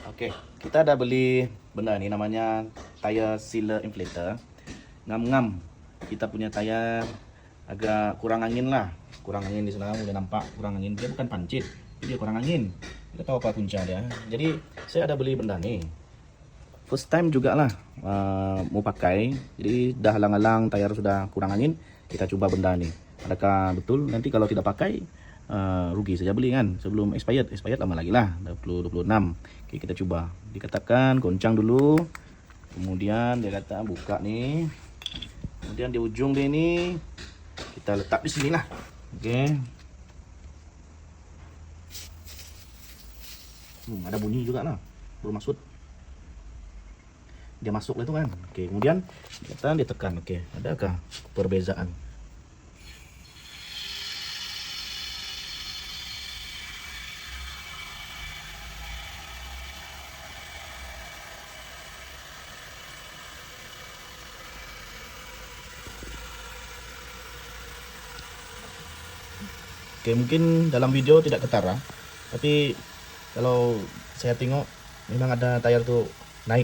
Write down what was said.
Oke, kita ada beli benda ini namanya tire sealer inflator. Ngam-ngam, kita punya tire agak kurang angin lah. Kurang angin di sana, udah nampak kurang angin. Dia bukan pancit, dia kurang angin. Kita tahu apa punca dia. Jadi saya ada beli benda nih. First time juga lah mau pakai. Jadi dah halang-halang tire sudah kurang angin. Kita coba benda nih. Adakah betul? Nanti kalau tidak pakai rugi saja beli kan. Sebelum expired lama lagi lah, 26. Oke, kita coba. Dikatakan goncang dulu. Kemudian dia kata buka nih. Kemudian di ujung dia ini kita letak di sini lah. Oke. Ada bunyi juga lah. Belum masuk. Dia masuk lah itu kan. Oke, kemudian kita ditekan. Oke, adakah perbezaan? Oke, mungkin dalam video tidak ketara, tapi kalau saya tengok memang ada tayar tuh naik